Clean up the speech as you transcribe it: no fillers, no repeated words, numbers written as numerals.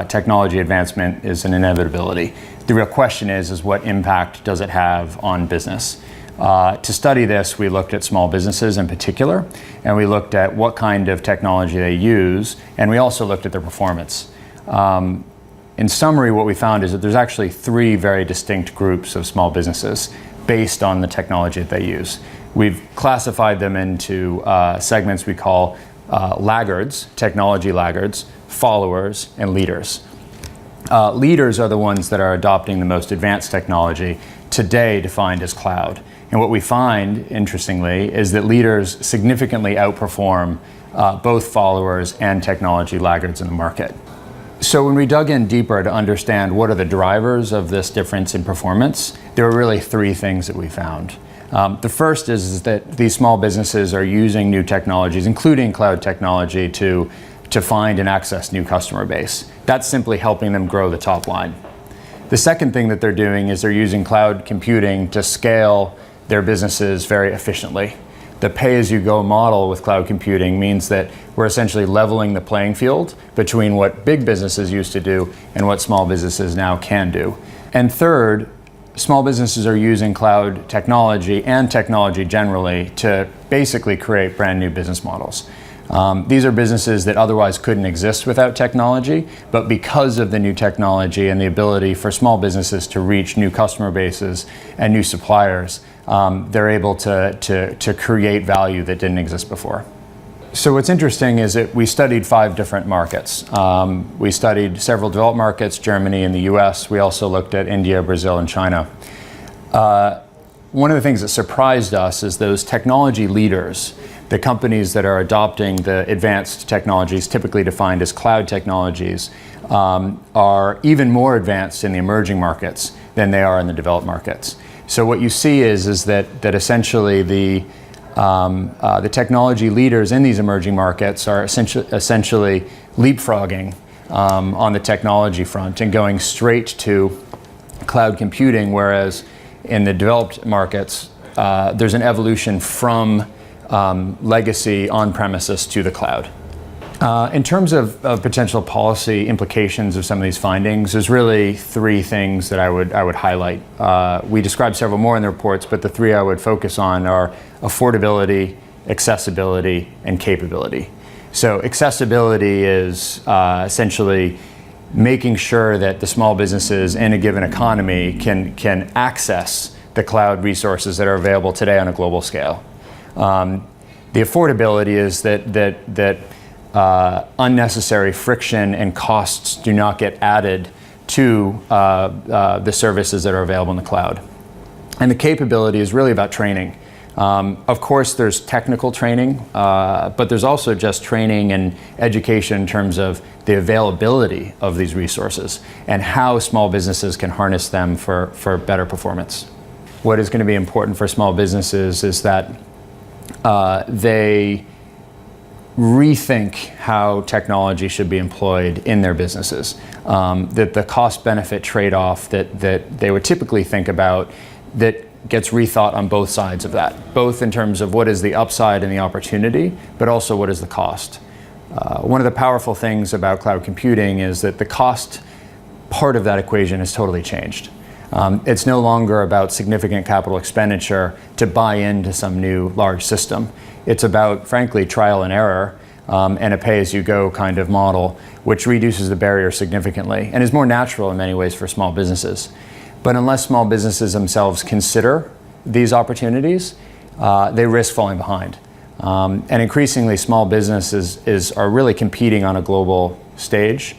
technology advancement is an inevitability. The real question is what impact does it have on business? To study this, we looked at small businesses in particular, and we looked at what kind of technology they use, and we also looked at their performance. In summary, what we found is that there's actually three very distinct groups of small businesses based on the technology that they use. We've classified them into segments we call laggards, technology laggards, followers, and leaders. Leaders are the ones that are adopting the most advanced technology, today defined as cloud. And what we find, interestingly, is that leaders significantly outperform both followers and technology laggards in the market. So when we dug in deeper to understand what are the drivers of this difference in performance, there were really three things that we found. The first is that these small businesses are using new technologies, including cloud technology, to find and access new customer base. That's simply helping them grow the top line. The second thing that they're doing is they're using cloud computing to scale their businesses very efficiently. The pay-as-you-go model with cloud computing means that we're essentially leveling the playing field between what big businesses used to do and what small businesses now can do. And third, small businesses are using cloud technology and technology generally to basically create brand new business models. These are businesses that otherwise couldn't exist without technology, but because of the new technology and the ability for small businesses to reach new customer bases and new suppliers, they're able to create value that didn't exist before. So what's interesting is that we studied 5 different markets. We studied several developed markets, Germany and the US. We also looked at India, Brazil, and China. One of the things that surprised us is those technology leaders, the companies that are adopting the advanced technologies, typically defined as cloud technologies, are even more advanced in the emerging markets than they are in the developed markets. So what you see is that essentially the technology leaders in these emerging markets are essentially leapfrogging on the technology front and going straight to cloud computing, whereas in the developed markets, there's an evolution from legacy on-premises to the cloud. In terms of potential policy implications of some of these findings, there's really 3 things that I would highlight. We described several more in the reports, but the 3 I would focus on are affordability, accessibility, and capability. So accessibility is essentially making sure that the small businesses in a given economy can access the cloud resources that are available today on a global scale. The affordability is that unnecessary friction and costs do not get added to the services that are available in the cloud. And the capability is really about training. Of course, there's technical training, but there's also just training and education in terms of the availability of these resources and how small businesses can harness them for better performance. What is going to be important for small businesses is that they rethink how technology should be employed in their businesses. That the cost-benefit trade-off that they would typically think about, that gets rethought on both sides of that, both in terms of what is the upside and the opportunity, but also what is the cost. One of the powerful things about cloud computing is that the cost part of that equation has totally changed. It's no longer about significant capital expenditure to buy into some new large system. It's about, frankly, trial and error and a pay-as-you-go kind of model, which reduces the barrier significantly and is more natural in many ways for small businesses. But unless small businesses themselves consider these opportunities, they risk falling behind. And increasingly, small businesses are really competing on a global stage.